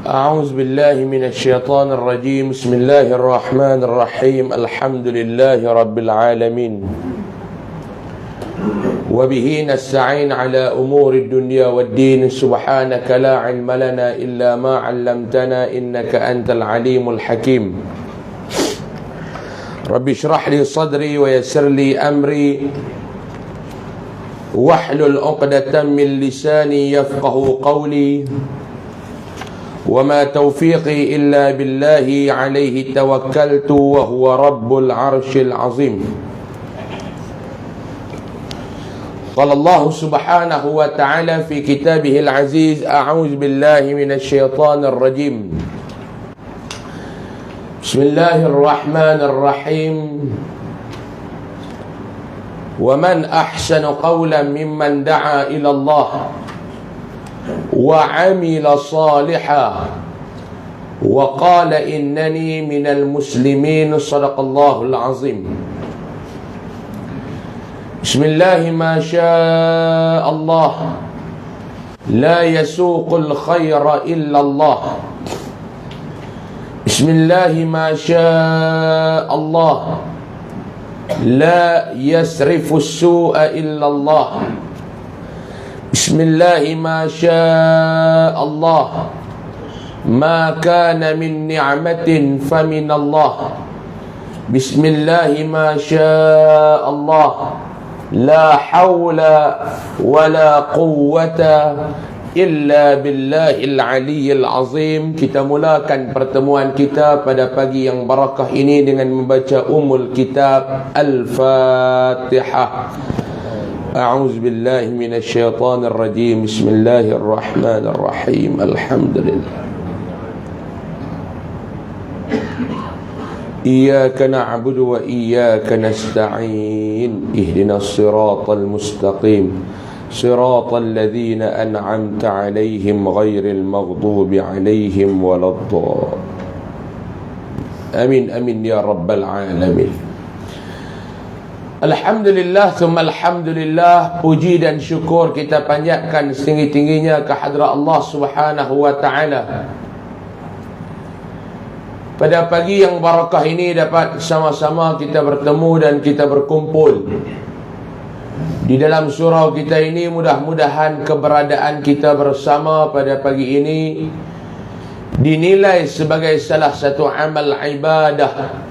أعوذ بالله من الشيطان الرجيم. بسم الله الرحمن الرحيم. الحمد لله رب العالمين، وبه نستعين على أمور الدنيا والدين. سبحانك لا علم لنا إلا ما علمتنا إنك أنت العليم الحكيم. رب اشرح لي صدري ويسر لي أمري واحلل عقدة من لساني يفقه قولي، وما توفيقي إلا بالله عليه توكلت وهو رب العرش العظيم. قال الله سبحانه وتعالى في كتابه العزيز: أعوذ بالله من الشيطان الرجيم. بسم الله الرحمن الرحيم. ومن أحسن قولا ممن دعا إلى الله وعمل صالحا وقال إنني من المسلمين. صدق الله العظيم. بسم الله ما شاء الله لا يسوق الخير إلا الله. بسم الله ما شاء الله لا يسرف السوء إلا الله. بسم الله ما شاء الله ما كان من نعمة فمن الله. بسم الله ما شاء الله لا حول ولا قوة إلا بالله العلي العظيم. Kita mulakan pertemuan kita pada pagi yang barakah ini dengan membaca Kitab Al-Fatihah. أعوذ بالله من الشيطان الرجيم. بسم الله الرحمن الرحيم. الحمد لله. إياك نعبد وإياك نستعين. اهدنا الصراط المستقيم صراط الذين أنعمت عليهم غير المغضوب عليهم ولا الضالين. آمين آمين يا رب العالمين. Alhamdulillah, thumma alhamdulillah. Puji dan syukur kita panjatkan setinggi-tingginya ke hadrat Allah Subhanahu wa ta'ala. Pada pagi yang barakah ini dapat sama-sama kita bertemu dan kita berkumpul di dalam surau kita ini. Mudah-mudahan keberadaan kita bersama pada pagi ini dinilai sebagai salah satu amal ibadah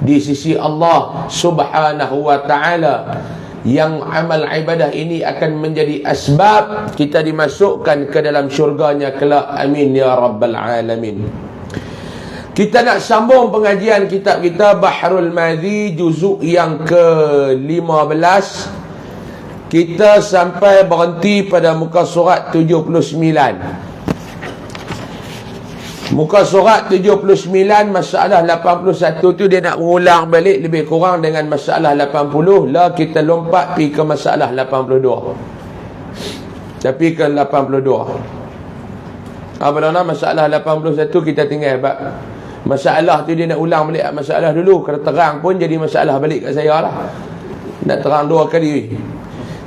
di sisi Allah Subhanahu wa ta'ala, yang amal ibadah ini akan menjadi asbab kita dimasukkan ke dalam syurganya kelak. Amin ya rabbal alamin. Kita nak sambung pengajian kitab kita Bahrul Madhi, juzuk yang ke-15. Kita sampai berhenti pada muka surat 79. Muka surat 79, masalah 81 tu dia nak mengulang balik lebih kurang dengan masalah 80. Lah kita lompat pergi ke masalah 82. Tapi ke 82. Apa nama masalah 81 kita tinggal. Masalah tu dia nak ulang balik masalah dulu. Kalau terang pun jadi masalah balik kat saya lah. Nak terang dua kali.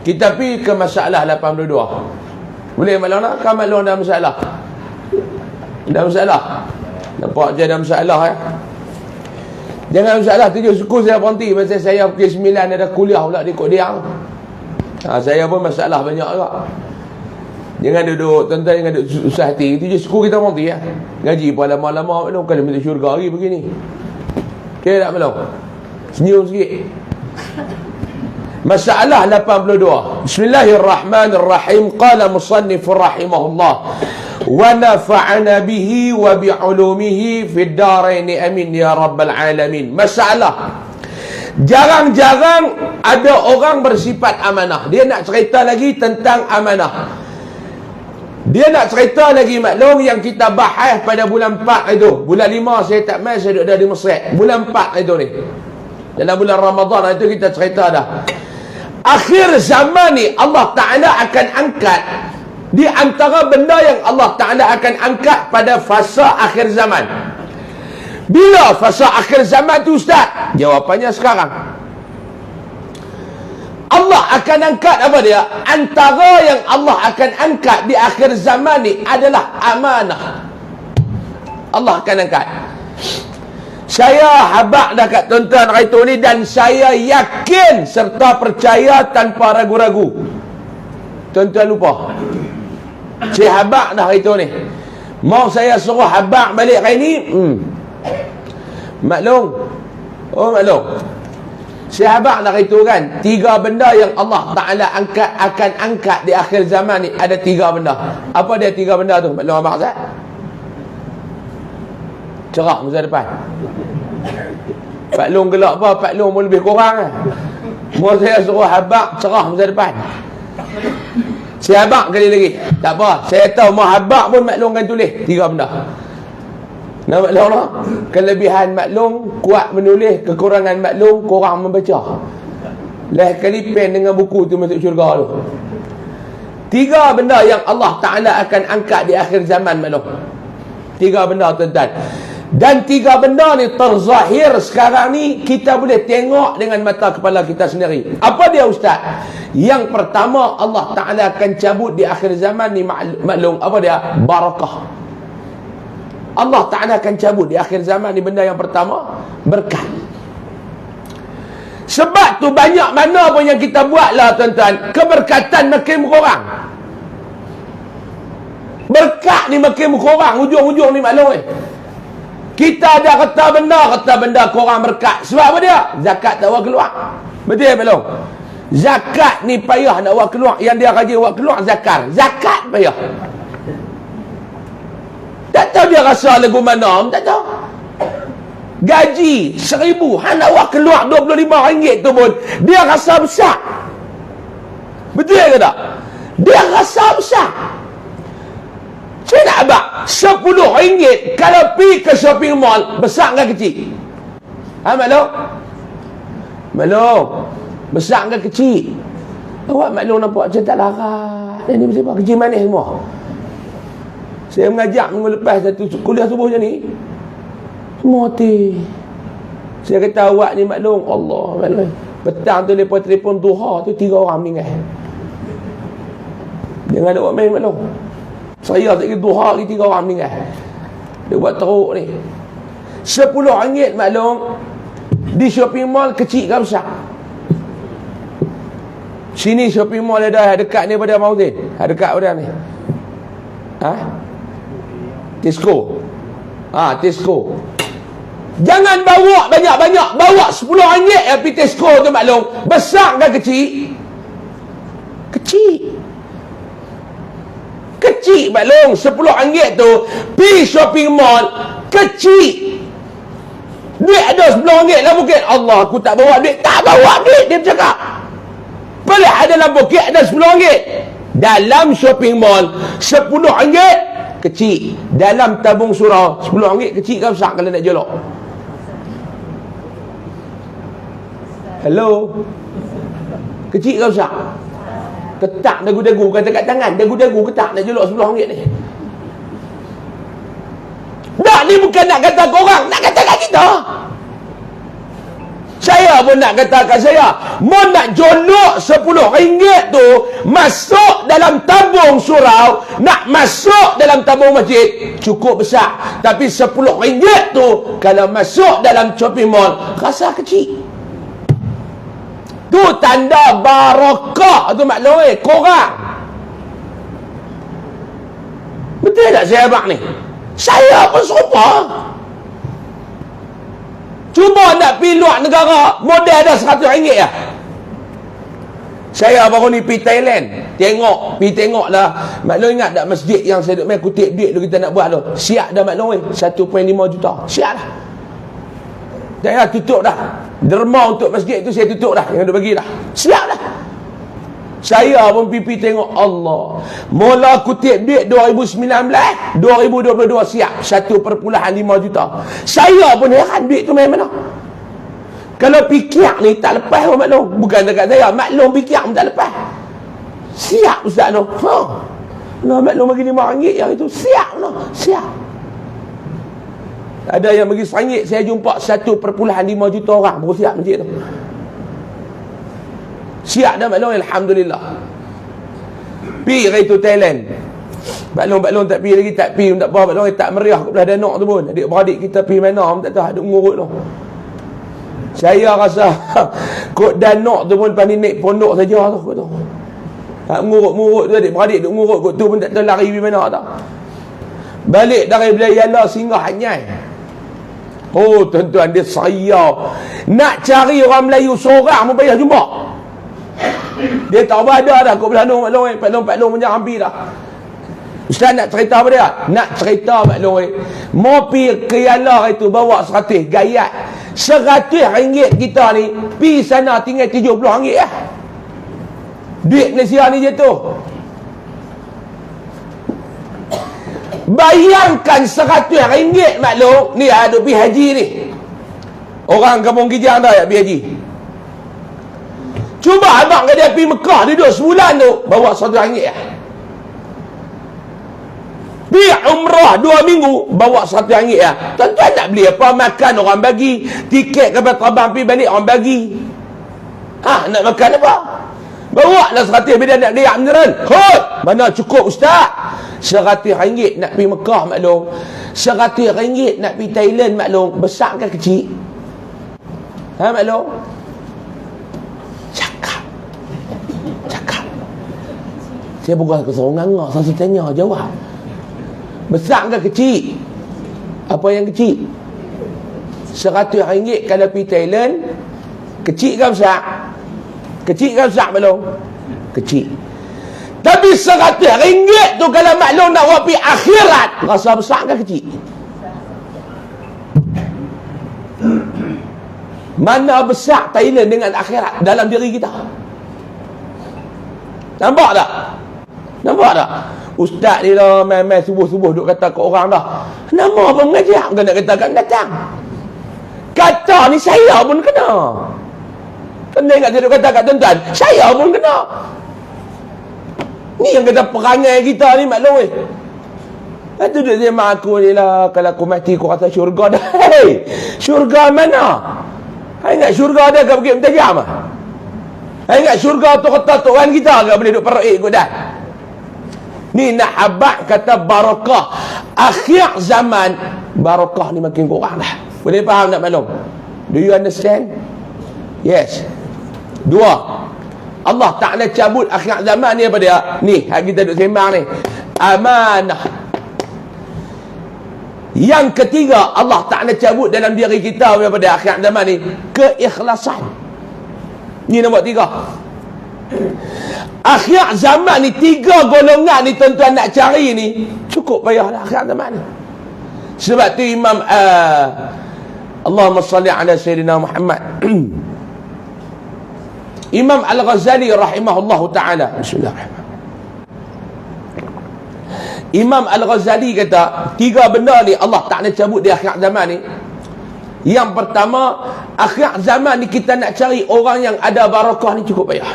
Kita pergi ke masalah 82. Boleh maklum nak? Kan maklum dah masalah. Dah masalah. Nampak je dah masalah ya. Jangan masalah 7 suku saya berhenti. Pasal saya pukul 9 ada kuliah pula di Kok Diang. Saya pun masalah banyak juga. Jangan duduk tuan-tuan, jangan duduk susah hati. 7 suku kita berhenti ya. Gaji pun lama-lama belum. Kalau minta syurga lagi begini. Okay tak belum? Senyum sikit. Masalah 82. Bismillahirrahmanirrahim. Qala musannifur rahimahullah wa nafa'ana bihi wa bi'ulumihi fid darain. Amin ya rabbal alamin. Masalah, jarang-jarang ada orang bersifat amanah. Dia nak cerita lagi tentang amanah. Dia nak cerita lagi maklum yang kita bahas pada bulan 4 itu. Bulan 5 saya tak main, saya duduk di Mesir. Bulan 4 itu ni, dalam bulan Ramadan itu kita cerita dah. Akhir zaman ni Allah Ta'ala akan angkat, di antara benda yang Allah Ta'ala akan angkat pada fasa akhir zaman. Bila fasa akhir zaman tu Ustaz? Jawapannya sekarang. Allah akan angkat apa dia? Antara yang Allah akan angkat di akhir zaman ni adalah amanah. Allah akan angkat. Saya habaq dah kat tuan-tuan hari tu ni, dan saya yakin serta percaya tanpa ragu-ragu. Tuan-tuan lupa, saya habaq dah hari tu ni. Mau saya suruh habaq balik hari ni, maklum. Oh maklum. Saya habaq dah hari tu kan, 3 benda yang Allah Ta'ala akan angkat di akhir zaman ni. Ada 3 benda. Apa dia 3 benda tu? Maklum abang Zat? Cerah masa depan. Pak Long gelak apa? Pak Long pun lebih kurang lah. Mau saya suruh habaq, cerah masa depan. Saya habaq kali lagi. Tak apa. Saya tahu mau habaq pun Mak Long kan tulis 3 benda. Nah, Mak Long lah. Kelebihan Mak Long kuat menulis, kekurangan Mak Long kurang membaca. Lain kali pen dengan buku tu masuk syurga tu. 3 benda yang Allah Ta'ala akan angkat di akhir zaman Mak Long. 3 benda tuan-tuan. Dan 3 benda ni terzahir sekarang ni, kita boleh tengok dengan mata kepala kita sendiri. Apa dia Ustaz? Yang pertama, Allah Ta'ala akan cabut di akhir zaman ni maklum. Apa dia? Barakah. Allah Ta'ala akan cabut di akhir zaman ni, benda yang pertama, berkat. Sebab tu banyak mana pun yang kita buat lah tuan-tuan, keberkatan makin berkurang. Berkat ni makin berkurang. Ujung-ujung ni maklum ni, kita ada kata benda korang berkat. Sebab apa dia? Zakat tak buat keluar. Betul belum? Zakat ni payah nak buat keluar. Yang dia rajin buat keluar zakat. Zakat payah. Tak tahu dia rasa lagu mana, tak tahu. Gaji 1,000, han nak buat keluar RM25 tu pun dia rasa besar. Betul ke tak? Dia rasa besar. Saya nak abang RM10 kalau pergi ke shopping mall, besar ke kecil? Ha maklum? Maklum. Besar ke kecil? Awak maklum nampak macam tak larat. Dan ni mesti kecil manis semua. Saya mengajak minggu lepas satu kuliah subuh macam ni. Semua hati. Saya kata awak ni maklum, Allah maklum. Petang tu lepas telefon duha tu 3 orang meninggal. Jangan ada awak main maklum. Saya tak kira duha lagi 3 orang meninggal. Dia buat teruk ni. RM10 maklum. Di shopping mall kecil ke besar? Sini shopping mall ada dekat ni pada Maudin. Dekat pada ni. Tesco. Tesco. Jangan bawa banyak-banyak. Bawa RM10 yang pergi Tesco tu maklum. Besar ke kecil? Kecil. Kecil maklum. RM10 tu pergi shopping mall kecil. Duit ada RM10 lah mungkin. Allah, aku tak bawa duit. Tak bawa duit, dia bercakap. Boleh ada dalam poket ada RM10. Dalam shopping mall RM10 kecil. Dalam tabung surau RM10 kecil ke besar kalau nak jolok? Hello? Kecil ke besar? Ketak dagu-dagu, kata kat tangan, dagu-dagu ketak nak jolok RM10 ni. Tak, ni bukan nak kata korang, nak kata kat kita. Saya pun nak katakan saya, mau nak jolok RM10 tu masuk dalam tabung surau, nak masuk dalam tabung masjid, cukup besar. Tapi RM10 tu kalau masuk dalam shopping mall, rasa kecil. Tu tanda barakah tu maklum korang. Betul tak saya abang ni? Saya pun serupa. Cuba nak pergi luar negara, modal ada RM100 lah. Saya baru ni pergi Thailand. Pergi tengok lah. Maklum ingat tak masjid yang saya duk main kutip duit tu kita nak buat tu? Siap dah maklum 1.5 juta. Siap dah. Saya tutup dah. Derma untuk masjid tu saya tutup dah. Yang duk bagi dah. Siap dah. Saya pun pipi tengok Allah. Mula kutip duit 2019, 2022 siap 1.5 juta. Saya pun heran duit tu main mana. Kalau pikir ni tak lepas pun maklum. Bukan dekat saya, maklum pikir pun tak lepas. Siap Ustaz tu. Lah maklum bagi RM5 yang itu. Siap lah. Siap. Ada yang bagi RM1, saya jumpa 1.5 juta orang baru siap masjid tu. Siap dah maklum, alhamdulillah. Pergi hari tu Thailand. Maklum tak pergi lagi, tak pergi, tak apa, maklum tak meriah ke belah Danok tu pun. Adik-beradik kita pergi mana, tak tahu, duk ngurut tu. Saya rasa kot Danok tu pun lepas ni naik pondok saja tu. Tak ngurut-ngurut tu, adik-beradik duk ngurut kot tu pun tak tahu lari pergi mana tak. Balik dari Belayala singgah Anyai. Oh tuan-tuan, dia sayau nak cari orang Melayu seorang pun payah jumpa. Dia tak berada dah kot belah Noh Pak Long menjarah hampi dah. Ustaz nak cerita apa dia? Nak cerita Pak Long mau pergi ke Yala itu bawa 100 gayat. 100 ringgit kita ni pergi sana tinggal 70 ringgit lah. Duit Malaysia ni je tu. Bayangkan 100 ringgit maklum ni ada pergi haji ni. Orang kampung Kijang dah pergi haji. Cuba abang dia pergi Mekah duduk sebulan tu bawa 100 ringgit lah. Pergi umrah 2 minggu bawa 100 ringgit lah. Tuan-tuan nak beli apa? Makan orang bagi. Tiket kapal terbang pergi balik orang bagi. Nak makan apa? Bawa lah 100 bila nak lihat beneran. Hot! Mana cukup ustaz? 100 ringgit nak pergi Mekah maklum. 100 ringgit nak pergi Thailand maklum. Besar ke kecil? Maklum? Cakap. Saya bukan keserongan ngak. Saya tanya jawab. Besar ke kecil? Apa yang kecil? 100 ringgit kalau pergi Thailand. Kecil ke besar? Kecil ke besar maklum? Kecil. Tapi 100 ringgit tu kalau maklum nak buat pergi akhirat, rasa besar ke kecil? Mana besar Thailand dengan akhirat dalam diri kita? Nampak tak? Ustaz ni lah main-main subuh-subuh duk kata ke orang dah. Nama apa mengajar? Bukan nak kata kat datang. Kata ni saya pun kena. Kena ingat saya duk kata kat tuan-tuan. Saya pun kena. Ni yang kata perangai kita ni maklum weh. Itu dia sembang aku ni lah. Kalau aku mati aku rasa syurga dah. Hei, syurga mana? Hai ingat syurga ada kat Bukit Mentajam ah? Hai ingat syurga tu kata Tuhan kita ke boleh duk perut ikut dah. Ni nak habaq kata barakah. Akhir zaman barakah ni makin kurang dah. Boleh faham tak maklum? Do you understand? Yes. 2. Allah Ta'ala cabut akhir zaman ni apa dia? Ni, hak kita duk sembang ni. Amanah. Yang ketiga, Allah Ta'ala cabut dalam diri kita pada akhir zaman ni. Keikhlasan. Ni nombor 3. Akhir zaman ni 3 golongan ni tuan-tuan nak cari ni. Cukup payahlah akhir zaman ni. Sebab tu Imam Allahumma salli ala Sayyidina Muhammad. Imam Al-Ghazali rahimahullahu ta'ala. Bismillahirrahmanirrahim. Imam Al-Ghazali kata 3 benda ni Allah Ta'ala cabut di akhir zaman ni. Yang pertama, akhir zaman ni kita nak cari orang yang ada barakah ni cukup payah.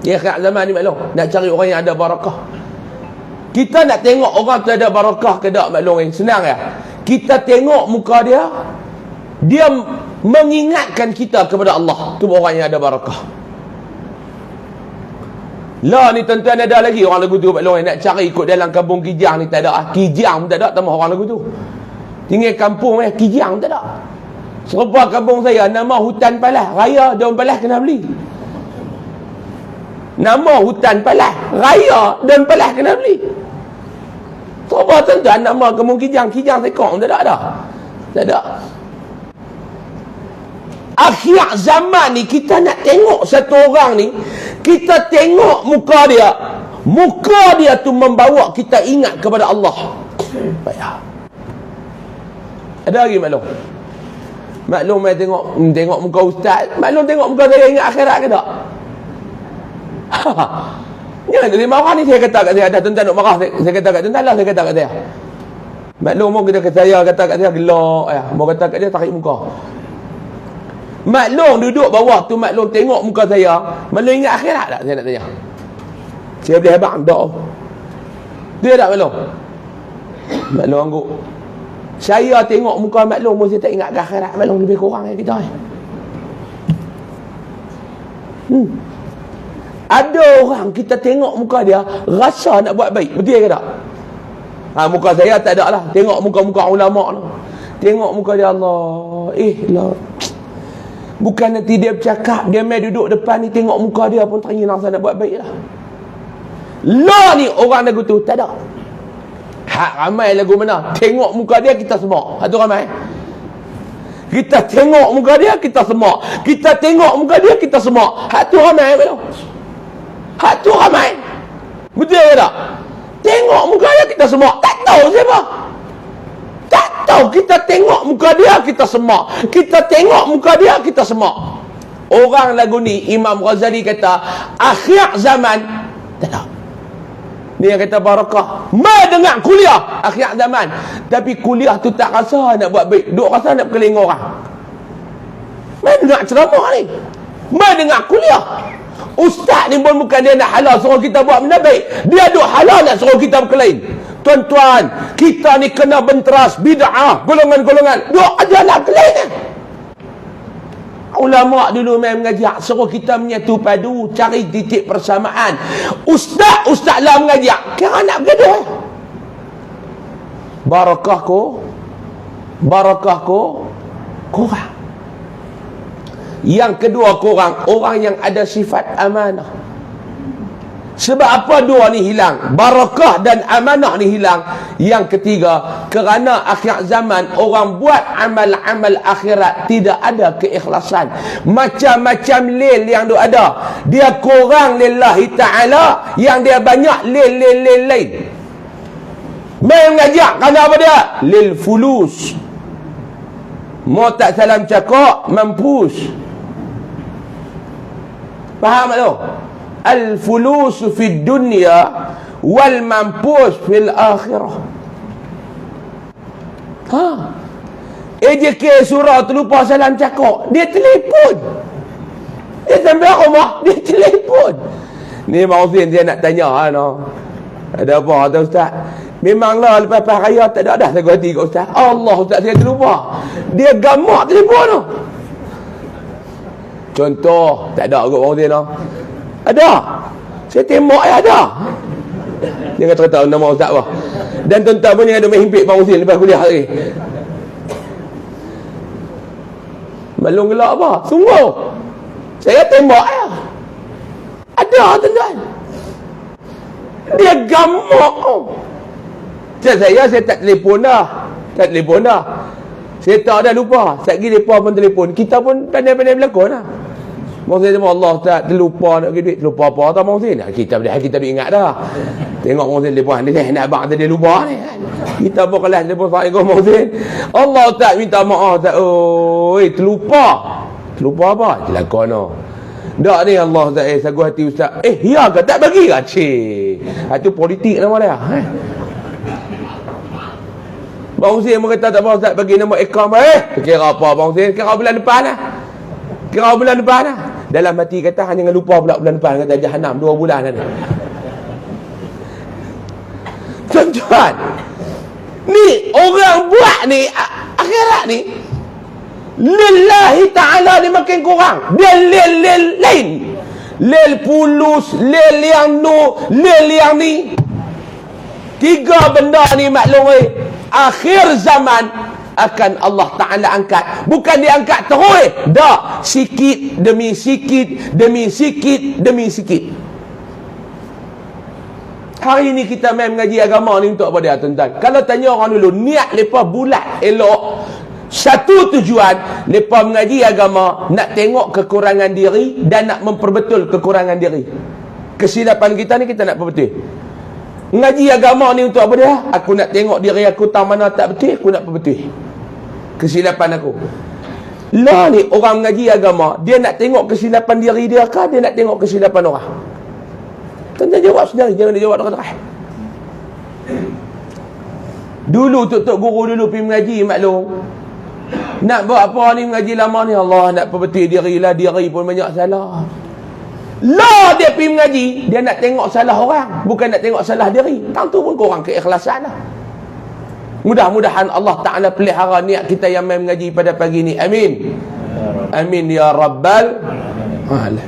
Di akhir zaman ni maklum, nak cari orang yang ada barakah. Kita nak tengok orang tu ada barakah ke tak maklum, senang ya. Kita tengok muka dia, dia mengingatkan kita kepada Allah. Tu orang yang ada barakah. Lah ni tuan-tuan ada lagi orang lagu tu maklum, nak cari ikut dalam kampung Kijang ni tak ada. Kijang pun tak ada, tambah orang lagu tu. Tinggal kampung Kijang pun tak ada. Serupa kampung saya, nama hutan Palas Raya, daun Palas kena beli. Nama hutan Palas Raya, daun Palas kena beli. Serupa tuan-tuan nama kampung Kijang Sekong tak ada dah. Tak ada. Akhir zaman ni kita nak tengok satu orang ni, kita tengok muka dia tu membawa kita ingat kepada Allah. Baiklah. Ada lagi maklum? Maklum mai tengok muka ustaz, maklum tengok muka saya ingat akhirat ke tak? Jangan jadi marah ni. Saya kata kat saya, ada tuan-tuan nak marah, saya kata kat tuan-tuan lah, saya kata kat saya. Maklum mau kita kata saya, kata kat saya gelak ya, mau kata kat dia tarik muka. Maklum duduk bawah tu, maklum tengok muka saya, maklum ingat akhirat tak? Saya nak tanya. Saya boleh habaq tak? Dia tak maklum? Maklum angguk. Saya tengok muka maklum pun saya tak ingat akhirat, maklum lebih kurang kita. Ada orang kita tengok muka dia rasa nak buat baik. Betul ke tak? Muka saya tak ada lah. Tengok muka-muka ulama tu. Tengok muka dia, Allah. Lah. Bukan nanti dia bercakap, dia main duduk depan ni, tengok muka dia pun teringin rasa nak buat baik lah. Lah ni orang lagu tu tak ada. Hak ramai lagu mana? Tengok muka dia kita semak. Hak tu ramai. Kita tengok muka dia kita semak. Kita tengok muka dia kita semak. Hak tu ramai betul. Hak tu ramai. Betul ke tak? Tengok muka dia kita semak. Tak tahu siapa. Tak tahu. Kita tengok muka dia kita semak. Kita tengok muka dia kita semak. Orang lagu ni Imam Ghazali kata akhir zaman tak tahu. Ni yang kata Barakah, dengar kuliah akhir zaman, tapi kuliah tu tak rasa nak buat baik, duk rasa nak berkeling orang. Dengar ceramah ni, dengar kuliah. Ustaz ni pun bukan dia nak halal suruh kita buat benda baik, dia duk halal nak suruh kita berkelain. Tuan-tuan, kita ni kena benteras bid'ah, golongan-golongan duk ajar nak berkelain. Ulama dulu main mengajak, suruh kita menyatu padu, cari titik persamaan. Ustaz lah mengajak, kira nak bergaduh. Barakah korang. Yang kedua korang, orang yang ada sifat amanah. Sebab apa dua ni hilang? Barakah dan amanah ni hilang. Yang ketiga, kerana akhir zaman orang buat amal-amal akhirat tidak ada keikhlasan. Macam-macam lil yang ada. Dia kurang lillahi ta'ala, yang dia banyak lil lain. Main mengajak kerana apa dia? Lil fulus. Mau tak salam cakap, mampus. Faham tak tu? Al-fulus fi dunya wal mampus fil akhirah. AJK surau terlupa salam cakap, dia telefon. Dia sampai rumah, dia telefon. Ni Mak Hussein saya nak tanya ada apa kata Ustaz? Memanglah lepas raya tak ada dah lagu hati kat Ustaz. Allah Ustaz saya terlupa. Dia gamak telefon tu. Contoh, tak ada kot Mak Hussein Ada. Saya tembak ada. Jangan cerita nama Ustaz apa. Dan tuan-tuan pun jangan duk main himpit Bang Husin lepas kuliah lagi. Malung gelak apa? Sungguh. Saya tembak Ada tuan-tuan. Dia gamak. Saya tak telefon dah. Saya tak dah lupa. Sekali mereka pun telefon. Kita pun pandai-pandai berlakon lah. Mak Hussein sama Allah tak terlupa nak pergi duit. Terlupa apa tak Mak Hussein? Kita ingat dah. Tengok Mak Hussein telefon dia nak abang dia lupa ni. Kita pun kelas telefon Assalamualaikum Mak Hussein. Allah tak minta maaf tak. Terlupa. Terlupa apa? Jelakon no. Tak ni Allah tak sagu hati Ustaz. Ya ke tak bagi ke? Itu politik nama dia. Bang Hussein berkata tak apa Ustaz bagi nama ikram. Kira apa Bang Hussein? Kira bulan depan lah. Dalam hati kata hanya lupa pula bulan depan, kata Jahannam 2 bulan dah ni. Tuan-tuan, ni orang buat ni akhirat ni lillahi ta'ala ni makin kurang. Dia lil lain, lil pulus, lil yang lil yang ni. 3 benda ni maklum akhir zaman akan Allah Ta'ala angkat. Bukan diangkat terus. Dah. Sikit demi sikit, demi sikit, demi sikit. Hari ni kita main mengaji agama ni untuk apa dia tuan-tuan? Kalau tanya orang dulu, niat mereka bulat, elok. Satu tujuan, mereka mengaji agama, nak tengok kekurangan diri dan nak memperbetul kekurangan diri. Kesilapan kita ni kita nak perbetul. Mengaji agama ni untuk apa dia? Aku nak tengok diri aku tang mana tak betul, aku nak perbetul kesilapan aku. Lah ni orang mengaji agama, dia nak tengok kesilapan diri dia kah, dia nak tengok kesilapan orang? Tuan-tuan jawab sendiri, jangan dia jawab dekat-dekat. Dulu tok guru dulu pergi mengaji maklum. Nak buat apa ni mengaji lama ni? Allah nak perbetul diri lah, diri pun banyak salah. Lah dia pergi mengaji, dia nak tengok salah orang, bukan nak tengok salah diri. Tang tu pun kurang keikhlasan lah. Mudah-mudahan Allah Ta'ala pelihara niat kita yang main mengaji pada pagi ni. Amin. Amin ya Rabbal Alamin.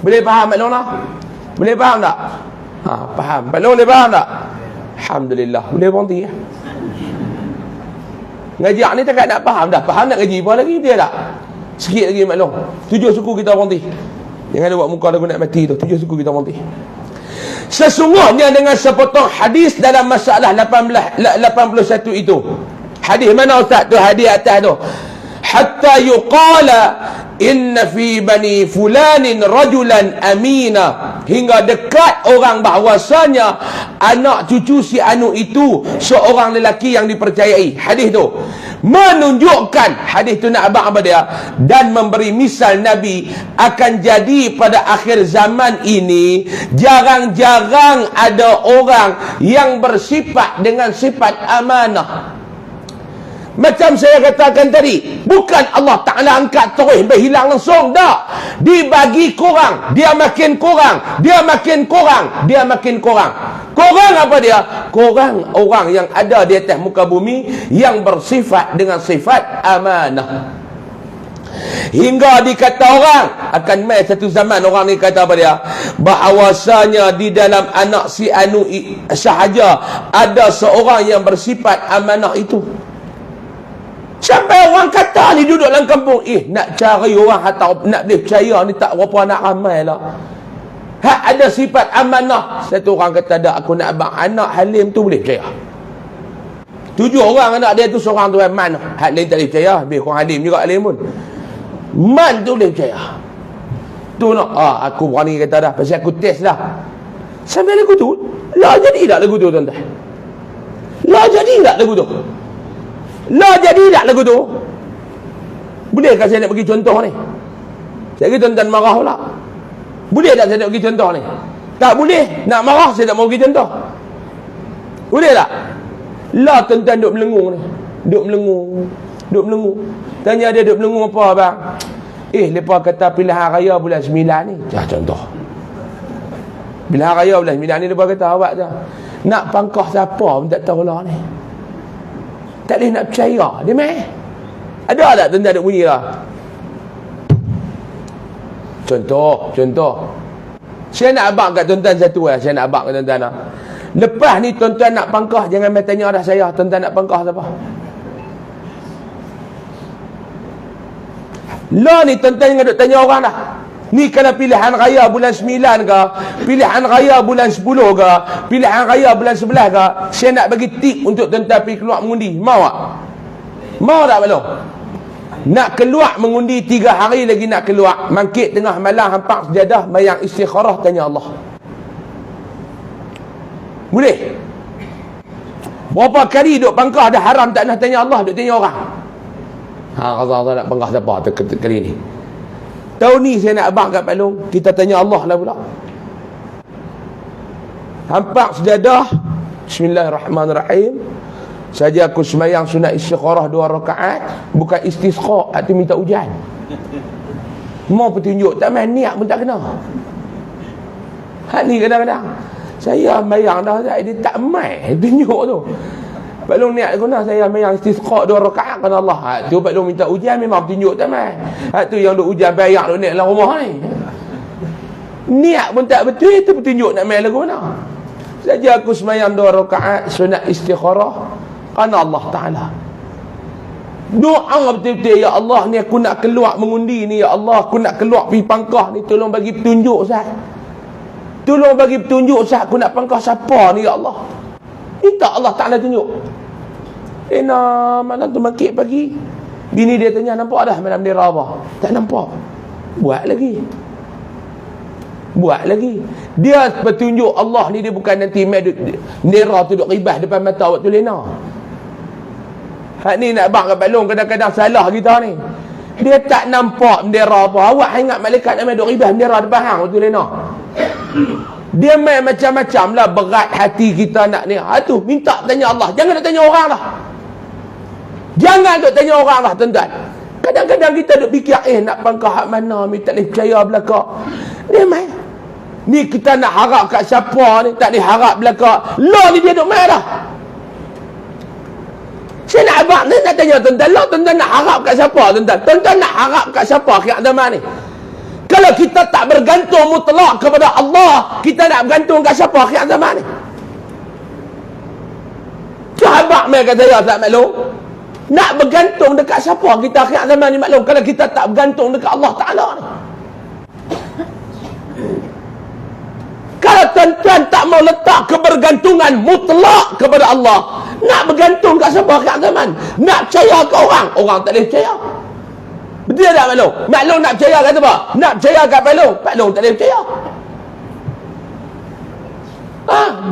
Boleh faham Pak Long tak? Boleh faham tak? Faham. Pak Long boleh faham tak? Alhamdulillah. Boleh berhenti ya? Ngaji ni tak nak faham dah. Faham nak ngaji apa lagi dia tak? Sikit lagi Pak Long. 7 suku kita berhenti. Jangan buat muka lagu nak mati tu. 7 suku kita berhenti. Sesungguhnya dengan sepotong hadis dalam masalah 81 itu. Hadis mana Ustaz tu? Hadis atas tu. Hatta yuqala inna fi bani fulanin rajulan amina, hingga dekat orang bahwasanya anak cucu si anu itu seorang lelaki yang dipercayai. Hadis tu menunjukkan, hadis tu nak abang apa dia, dan memberi misal Nabi akan jadi pada akhir zaman ini jarang-jarang ada orang yang bersifat dengan sifat amanah. Macam saya katakan tadi, bukan Allah Ta'ala angkat terus berhilang langsung, tak. Dibagi kurang, dia makin kurang, dia makin kurang, dia makin kurang. Kurang apa dia? Kurang orang yang ada di atas muka bumi yang bersifat dengan sifat amanah. Hingga dikata orang akan mai satu zaman, orang ni kata apa dia, bahawasanya di dalam anak si anu sahaja ada seorang yang bersifat amanah itu. Sampai orang kata ni duduk dalam kampung, nak cari orang atau nak boleh percaya ni tak berapa nak ramai lah. Ada sifat amanah. Satu orang kata, dak, aku nak abang anak Halim tu boleh percaya. 7 orang anak dia tu, seorang tu Man. Halim tak boleh percaya. Habis orang Halim juga Halim pun. Man tu boleh percaya. Tu nak, aku berani kata dah, pasal aku test dah. Sampai lagu tu, lah jadi tak lagu tu tuan-tuan? Lah jadi tak lagu tu? Lah jadi tak lagu tu? Bolehkah saya nak bagi contoh ni? Saya kata tuan-tuan marah pula. Boleh tak saya nak bagi contoh ni? Tak boleh. Nak marah saya tak mau bagi contoh. Boleh tak? Lah tuan-tuan duk melengung ni. Duk melengung. Tanya dia duk melengung apa abang? Lepas kata pilihan raya bulan 9 ni. Contoh. Pilihan raya bulan 9 ni lepas kata awak tu. Nak pangkah siapa pun tak tahu lah ni. Tak boleh nak percaya. Dia main. Ada tak tuan-tuan duk bunyi lah? Contoh. Saya nak abang kat tuan-tuan satu lah. Saya nak abang kat tuan-tuan lah. Lepas ni tuan-tuan nak pangkah, jangan main tanya dah saya. Tuan-tuan nak pangkah siapa? Lah ni tuan-tuan jangan duk tanya orang dah. Ni kalau pilihan raya bulan 9 ke, pilihan raya bulan 10 ke, pilihan raya bulan 11 ke, saya nak bagi tip untuk tuan-tuan pergi keluar mengundi. Mau tak? Mau tak belum? Nak keluar mengundi 3 hari lagi nak keluar. Mangkit tengah malam hampak sejadah, mayang istikharah tanya Allah. Boleh? Berapa kali duk pangkah dah haram tak nak tanya Allah, duk tanya orang. Rasa nak pangkah siapa kali ni? Tahun ni saya nak abang kat Pak Long, kita tanya Allah lah pula. Hampak sejadah, bismillahirrahmanirrahim. Saja aku semayang sunat istikharah 2 rakaat, bukan istisqa, arti minta hujan. Mau petunjuk tak main, niat pun tak kena. Ni kadang-kadang saya mayang dah, dia tak main tunjuk tu. Pak Long niat guna saya mayang istisqa 2 rakaat kan Allah. Tu Pak Long minta ujian memang tunjuk tak main. Tu yang duk ujian bayar duk naik dalam rumah ni. Niat pun tak betul, itu petunjuk nak main lagu mana. Saja aku semayang 2 rakaat sunat istikharah kerana Allah Ta'ala. Doa betul-betul, ya Allah ni aku nak keluar mengundi ni, ya Allah aku nak keluar pergi pangkah ni, tolong bagi petunjuk Ustaz. Tolong bagi petunjuk Ustaz, aku nak pangkah siapa ni ya Allah. Minta Allah Ta'ala tunjuk. Malam tu makik pagi, bini dia tanya, nampak dah malam dia apa? Tak nampak. Buat lagi. Dia petunjuk Allah ni, dia bukan nanti nera tu duk ribah depan mata waktu lena. Hak ni nak bang kat Pak Long, kadang-kadang salah kita ni. Dia tak nampak bendera apa. Awak ingat malaikat nak duk ribah bendera depan hang waktu lena. Dia main macam-macam lah, berat hati kita nak ni. Tu minta tanya Allah, jangan nak tanya orang lah. Jangan duk tanya orang lah tuan-tuan. Kadang-kadang kita duk fikir nak pangkah hak mana, tak boleh percaya belakang. Dia main. Ni kita nak harap kat siapa ni, tak boleh harap belakang. Lah ni dia duk main dah. Saya nak abang ni nak tanya tuan-tuan, lah tuan-tuan nak harap kat siapa tuan-tuan? Tuan-tuan nak harap kat siapa akhir zaman ni? Kalau kita tak bergantung mutlak kepada Allah, kita nak bergantung kat siapa akhir zaman ni? Sahabat mai kata saya tak maklum. Nak bergantung dekat siapa kita akhir zaman ni maklum, kalau kita tak bergantung dekat Allah Ta'ala ni? Kalau tuan-tuan tak mau letak kebergantungan mutlak kepada Allah, nak bergantung kat siapa akhir zaman? Nak percaya ke orang? Orang tak boleh percaya. Betul tak maklum? Maklum nak percaya kat apa? Nak percaya kat maklum? Maklum tak boleh percaya.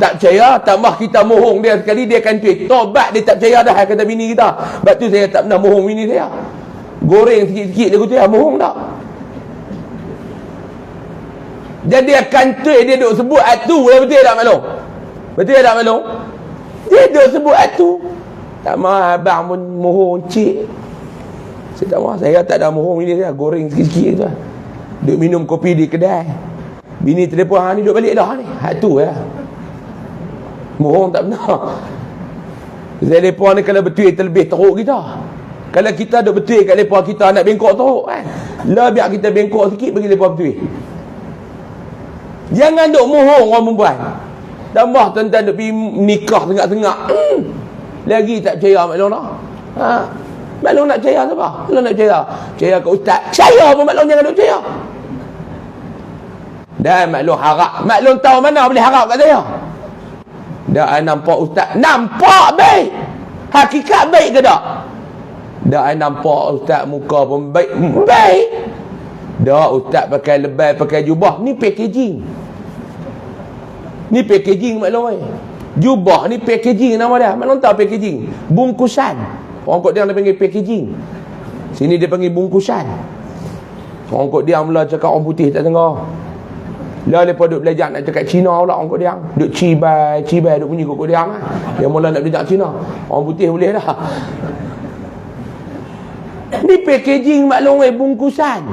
Tak percaya, tambah kita mohong dia sekali, dia akan tweet. Tobat dia tak percaya dah, kata bini kita. Sebab tu saya tak pernah mohong bini saya. Goreng sikit-sikit dia kata, mohong tak. Dan dia akan tweet, dia duk sebut atu, betul tak maklum? Betul tak maklum? Dia duk sebut atu. Tak mahu abang pun mohong cik. Saya tak mahu, saya tak ada mohong bini saya, goreng sikit-sikit tu. Duk minum kopi di kedai. Bini telefon, ni duk balik dah ni. Tu ya. Mohong tak benar. Telefon ni kalau betul terlebih teruk kita. Kalau kita duk betul kat telefon kita nak bengkok teruk kan. Lah biar kita bengkok sikit bagi telefon betul. Jangan duk mohong orang perempuan. Tambah tuan-tuan duk pergi nikah tengah-tengah. Lagi tak percaya maklum dah. Maklum nak percaya siapa? Maklum nak percaya. Percaya kat ustaz. Percaya pun maklum jangan duk percaya. Dan maklum harap. Maklum tahu mana boleh harap kat saya. Dah nampak ustaz. Nampak baik. Hakikat baik ke tak? Dah nampak ustaz muka pun baik. Baik. Dah ustaz pakai lebay, pakai jubah. Ni packaging. Ni packaging maklum. Jubah ni packaging nama dia. Maklum tahu packaging. Bungkusan. Orang kot dia panggil packaging. Sini dia panggil bungkusan. Orang kot dia mula cakap orang putih tak dengar. Lah lepas duk belajar nak cakap Cina pula orang kot dia. Duk cibai duk bunyi kot dia kan. Dia mula nak belajar Cina. Orang putih boleh dah. Ni packaging maklum bungkusan.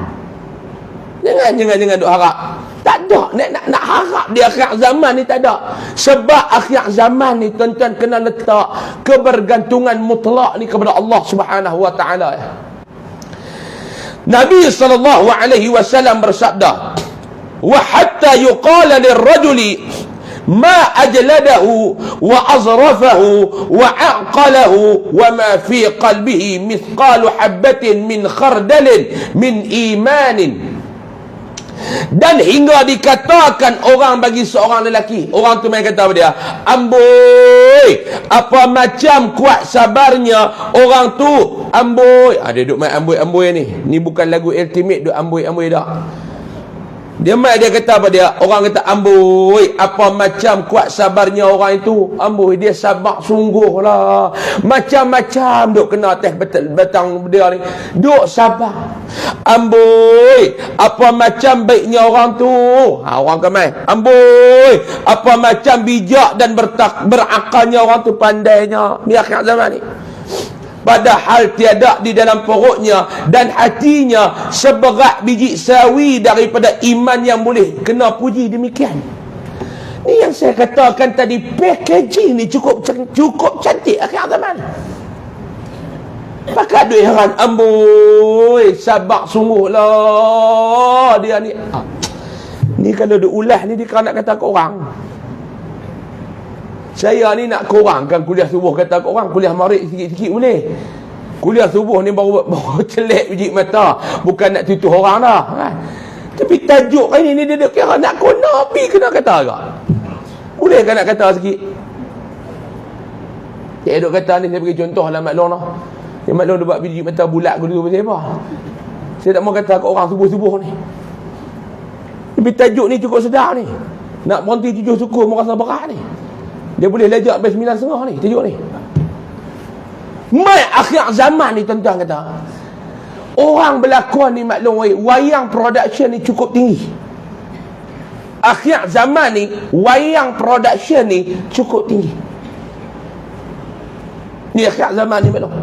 Jangan duk harap. Tak ada nak harap di akhir zaman ni, tak ada. Sebab akhir zaman ni tuan-tuan kena letak kebergantungan mutlak ni kepada Allah Subhanahu wa taala. Nabi sallallahu alaihi wasallam bersabda, wa hatta yuqala lirrajuli ma ajladahu wa azrafahu wa aqalahu wa ma fi qalbihi mithqalu habatin min khardalin min imanin. Dan hingga dikatakan orang bagi seorang lelaki, orang tu main kata apa dia, amboi, apa macam kuat sabarnya orang tu, amboi. Dia duk main amboi-amboi ni bukan lagu Ultimate duk amboi-amboi dah. Dia kata apa dia? Orang kata amboi, apa macam kuat sabarnya orang itu. Amboi, dia sabar sungguh lah. Macam-macam duk kena atas batang dia ni. Duk sabar. Amboi, apa macam baiknya orang tu. Orang kemai. Amboi, apa macam bijak dan berakalnya orang tu, pandainya. Ni akhir zaman ni. Padahal tiada di dalam perutnya dan hatinya seberat biji sawi daripada iman yang boleh kena puji demikian. Ni yang saya katakan tadi, packaging ni cukup cantik akhir zaman. Pakai duit heran, amboi, sabar sungguh lah dia ni. Ni kalau dia ulah ni, dia nak kata ke orang. Saya ni nak kurangkan kuliah subuh, kata ke orang, kuliah maghrib sikit-sikit boleh. Kuliah subuh ni baru celek biji mata, bukan nak tutup orang dah kan? Tapi tajuk kali ni dia kira nak kena api, kena kata agak. Boleh kan nak kata sikit? Dia duk kata ni, saya bagi contoh lah maklum lah. Dia maklum dia buat biji mata bulat ke dulu, pasal apa? Saya tak mau kata ke orang subuh-subuh ni. Tapi tajuk ni cukup sedap ni. Nak berhenti 7 suku merasa berat ni. Dia boleh lejak sampai 9.5 ni, tajuk ni. Mai akhir zaman ni tuan-tuan kata, orang berlakon ni maklum, wayang production ni cukup tinggi. Akhir zaman ni wayang production ni cukup tinggi. Ni akhir zaman ni maklum.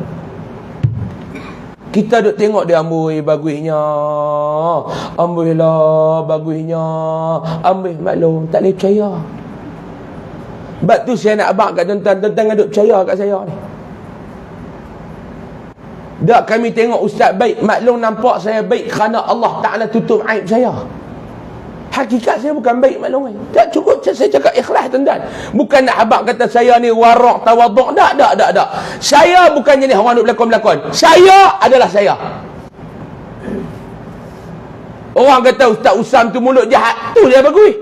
Kita duk tengok dia, amboi bagusnya, amboi lah bagusnya, amboi maklum, tak boleh percaya. Sebab tu saya nak abang kat tuan-tuan, tuan-tuan duk percaya kat saya ni. Tak, kami tengok ustaz baik, maklum nampak saya baik kerana Allah Ta'ala tutup aib saya. Hakikat saya bukan baik maklum. Tak cukup saya cakap ikhlas tuan-tuan. Bukan nak habaq kata saya ni warak tawaduk. Tak. Saya bukan jenis orang duk berlakon-berlakon. Saya adalah saya. Orang kata Ustaz Usam tu mulut jahat, tu dia bagui.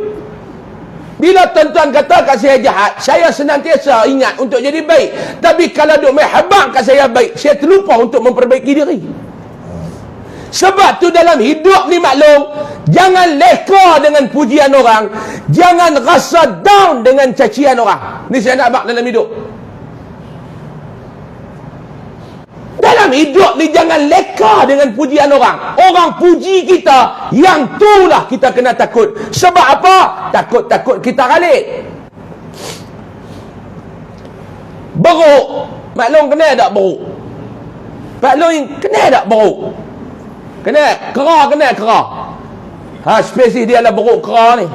Bila tuan-tuan kata kat saya jahat, saya senantiasa ingat untuk jadi baik. Tapi kalau duk main habaq kat saya baik, saya terlupa untuk memperbaiki diri. Sebab tu dalam hidup ni maklum, jangan leka dengan pujian orang, jangan rasa down dengan cacian orang. Ni saya nak abang dalam hidup. Dalam hidup ni jangan leka dengan pujian orang. Orang puji kita, yang itulah kita kena takut. Sebab apa? Takut-takut kita galik. Beruk, maklum kena tak beruk? Maklum kena tak beruk? Kena kera. Spesies dia lah beruk kera ni.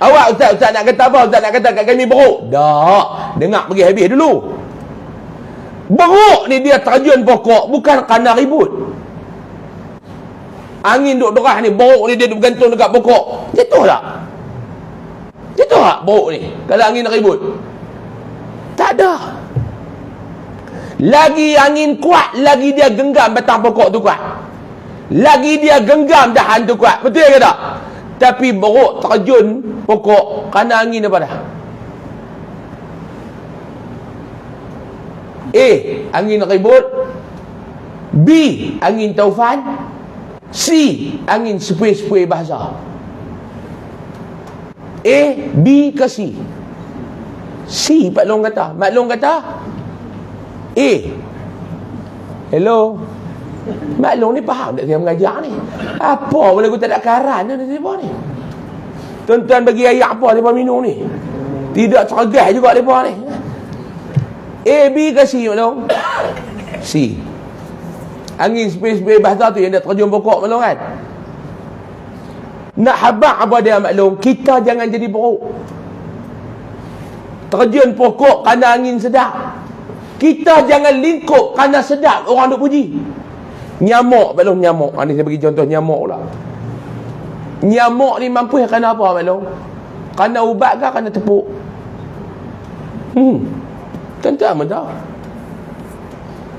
Awak ustaz nak kata apa? Ustaz nak kata kat kami beruk? Tak, dengar pergi habis dulu. Beruk ni dia terjun pokok, bukan kerana ribut. Angin duk derah ni, beruk ni dia bergantung dekat pokok. Jatuh tak? Jatuh tak beruk ni kalau angin ribut? Tak ada. Lagi angin kuat, lagi dia genggam batang pokok tu kuat. Lagi dia genggam dahan tu kuat. Betul ke tak? Tapi beruk terjun pokok kerana angin apa dah? A, angin ribut. B, angin taufan. C, angin sepui-sepui bahasa. A, B ke C? C maklum kata. A. Hello. Maklum ni faham tak saya mengajar ni? Apa boleh aku tak ada karan ni ni? Tuan-tuan bagi air apa mereka minum ni? Tidak cergas juga mereka ni. A, B ke C maklum? C. Angin sepoi-sepoi bahasa tu yang dah terjun pokok maklum kan? Nak habaq apa dia maklum? Kita jangan jadi beruk. Terjun pokok kerana angin sedap. Kita jangan lingkup kerana sedap orang duk puji. Nyamuk maklum, nyamuk. Ni saya bagi contoh nyamuk pula. Nyamuk ni mampu kerana apa maklum? Kerana ubat ke kerana tepuk? Tuan-tuan pun tahu.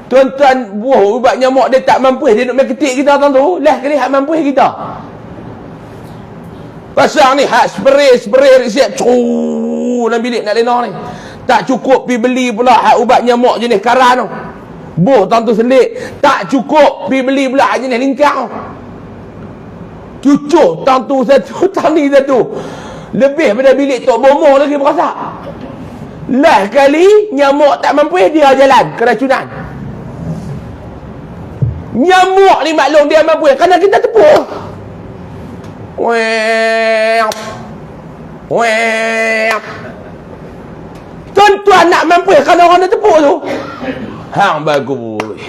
Tuan-tuan buah ubat nyamuk dia tak mampu, dia duk main ketik kita tuan tu. Lah kali hak mampu kita. Pasang ni hak spray resep dalam bilik nak lena ni. Tak cukup pergi beli pula hak ubat nyamuk jenis karan tu. Buh tuan tu selit. Tak cukup pergi beli pula hak jenis lingkar tu. Cucuk tang tu satu, tang ni satu. Lebih pada bilik tok bomoh lagi berasak. Lah kali nyamuk tak mampu dia jalan keracunan. Nyamuk ni maklum dia mampu kerana kita tepuk. Tuan-tuan nak mampu kerana orang dah tepuk tu. Hang bagus.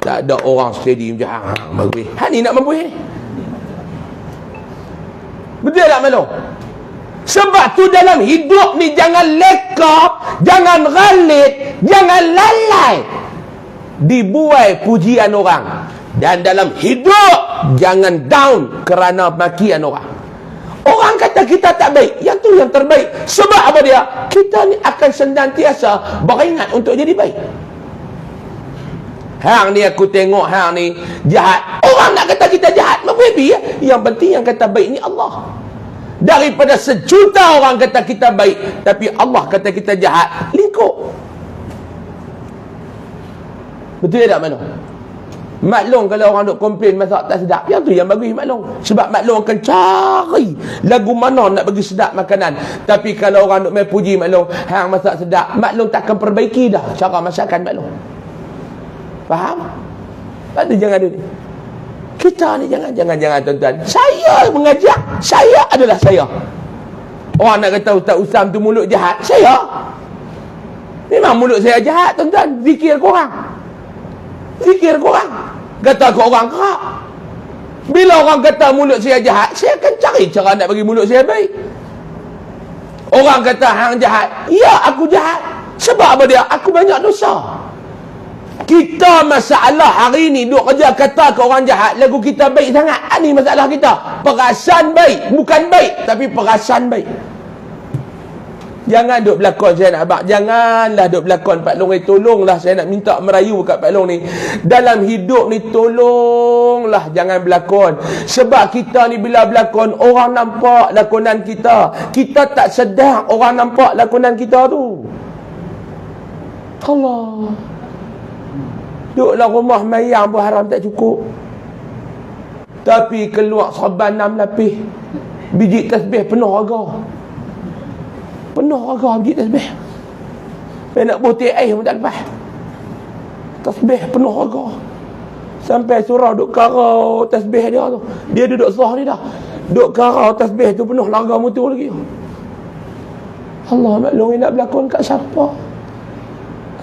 Tak ada orang steady macam hang bagus. Hang ni nak mampu ni. Betul tak maklum? Sebab tu dalam hidup ni jangan leka, jangan ghalit, jangan lalai dibuai pujian orang. Dan dalam hidup jangan down kerana makian orang. Orang kata kita tak baik, yang tu yang terbaik. Sebab apa dia? Kita ni akan senantiasa beringat untuk jadi baik. Hang ni aku tengok hang ni jahat. Orang nak kata kita jahat, happy ya. Yang penting yang kata baik ni Allah. Daripada sejuta orang kata kita baik, tapi Allah kata kita jahat, lingkup. Betul tak maklum? Maklum kalau orang duk komplain masak tak sedap, yang tu yang bagus maklum. Sebab maklum akan cari lagu mana nak bagi sedap makanan. Tapi kalau orang duk main puji maklum, hang masak sedap, maklum takkan perbaiki dah cara masakan maklum. Faham? Ada jangan ada ni. Kita ni jangan tuan-tuan. Saya mengajar, saya adalah saya. Orang nak kata Ustaz Usam tu mulut jahat, saya. Memang mulut saya jahat tuan-tuan. Zikir korang. Kata ke orang kerap. Bila orang kata mulut saya jahat, saya akan cari cara nak bagi mulut saya baik. Orang kata hang jahat, ya aku jahat. Sebab apa dia? Aku banyak dosa. Kita masalah hari ni duk kerja kata ke orang jahat, lagu kita baik sangat. Ini masalah kita. Perasan baik, bukan baik, tapi perasan baik. Jangan duk berlakon saya nak abang. Janganlah duk berlakon Pak Long. Tolonglah saya nak minta merayu kat Pak Long ni. Dalam hidup ni tolonglah jangan berlakon. Sebab kita ni bila berlakon, orang nampak lakonan kita. Kita tak sedar orang nampak lakonan kita tu. Allah. Duduklah rumah mayang pun haram tak cukup. Tapi keluar serban 6 lapis. Biji tasbih penuh harga. Penuh harga biji tasbih. Saya nak putih air pun tak lepas. Tasbih penuh harga. Sampai surau duk karau tasbih dia tu. Dia duduk sah ni dah. Duk karau tasbih tu penuh larga mutu lagi. Allah maklum nak berlakon kat siapa?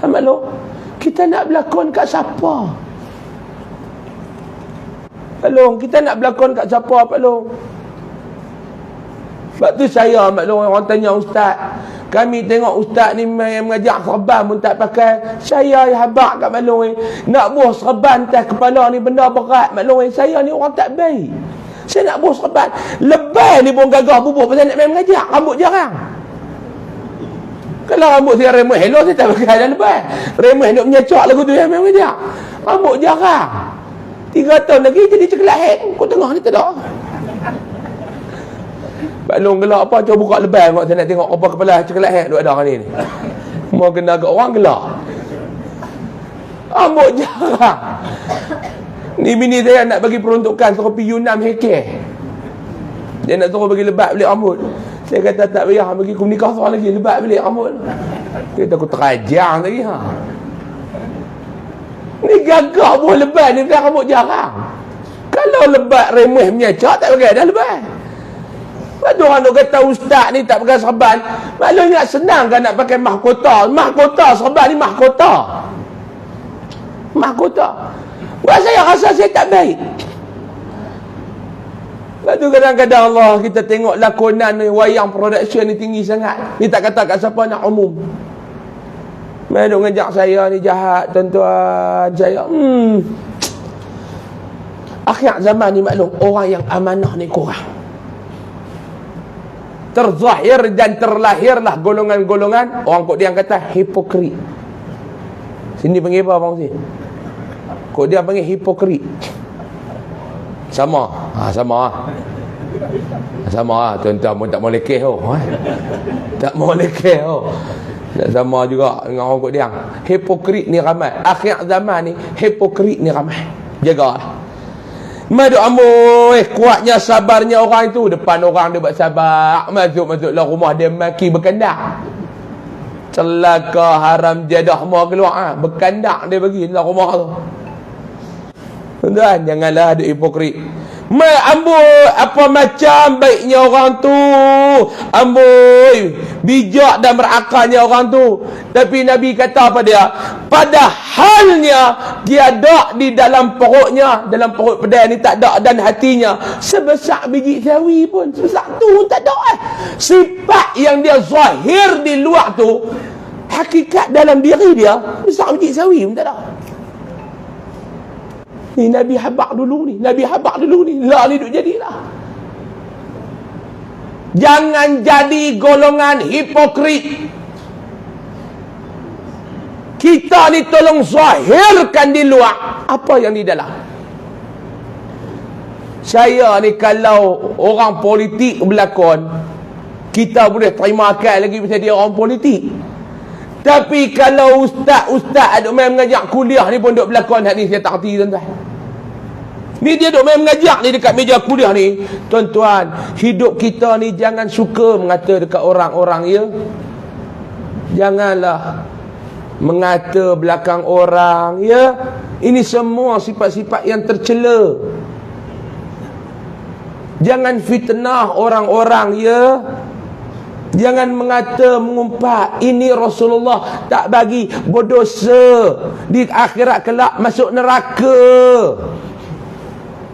Maklum kita nak berlakon kat siapa? Pak Long, kita nak berlakon kat siapa Pak Long? Sebab tu saya Pak Long, orang tanya ustaz, kami tengok ustaz ni mengajar serban pun tak pakai. Saya habaq kat Pak Long, nak buah serban atas kepala ni benda berat Pak Long. Saya ni orang tak baik. Saya nak buah serban. Lebay ni pun gagah bubuh pasal nak main mengajar. Rambut jarang. Kalau rambut saya remeh hello, saya tak pakai dah lepas. Remeh nak menyacak lagu tu yang memang dia. Rambut jarang. 3 tahun lagi jadi ceklat head. Kau tengah ni tak ada. Pak Long gelak apa, cuba buka lebay tengok, saya nak tengok apa kepala ceklat head duk ada hari ni. Mau kena agak orang gelak. Rambut jarang. Ni bini saya nak bagi peruntukan suruh pergi Yunnan hekeh. Dia nak suruh bagi lebat beli rambut. Saya kata tak payah, bagi aku nikah seorang lagi lebat beli rambut. Dia kata aku terajang lagi ha. Ni gagah buah lebat ni bukan rambut jarang. Kalau lebat remeh menyacak tak pakai dah lebat. Lepas tu orang duk kata ustaz ni tak pakai serban. Maknanya senang kan nak pakai mahkota. Mahkota serban ni mahkota. Mahkota. Buat saya rasa saya tak baik. Lepas tu kadang-kadang Allah kita tengok lakonan ni, wayang production ni tinggi sangat. Ni tak kata kat siapa, nak umum. Mereka duk ngajak saya ni jahat tuan-tuan. Saya akhir zaman ni maklum, orang yang amanah ni kurang. Terzahir dan terlahirlah golongan-golongan orang kok dia kata hipokrit. Sini panggil apa bang sini? Kok dia panggil hipokrit. Sama. Sama tuan-tuan pun tak mau lekeh tak mau lekeh tak sama juga dengan orang kok dia. Hipokrit ni ramai. Akhir zaman ni hipokrit ni ramai. Jagalah. Madu amboi, kuatnya sabarnya orang itu. Depan orang dia buat sabar, masuklah rumah dia maki berkandak. Celaka haram jadah mau keluar berkandak dia bagi dalam rumah tu. Tuan, janganlah ada hipokrit. Amboi, apa macam baiknya orang tu. Amboi, bijak dan berakalnya orang tu. Tapi Nabi kata apa dia? Padahalnya tiada di dalam perutnya, dalam perut pedai ni tak ada, dan hatinya sebesar biji sawi pun. Sebesar tu tak ada. Sifat yang dia zahir di luar tu, hakikat dalam diri dia besar biji sawi pun tak ada. Ni Nabi habaq dulu ni. Lah ni duk jadilah. Jangan jadi golongan hipokrit. Kita ni tolong zahirkan di luar apa yang di dalam. Saya ni kalau orang politik berlakon, kita boleh terima akal lagi pasal dia orang politik. Tapi kalau ustaz duk main mengajak kuliah ni pun duk berlakon, hak ni saya tak erti tuan-tuan. Ni dia duk main mengajak ni dekat meja kuliah ni. Tuan-tuan, hidup kita ni jangan suka mengata dekat orang-orang ya. Janganlah mengata belakang orang ya. Ini semua sifat-sifat yang tercela. Jangan fitnah orang-orang ya. Jangan mengata, mengumpat ini Rasulullah tak bagi, berdosa, di akhirat kelak masuk neraka.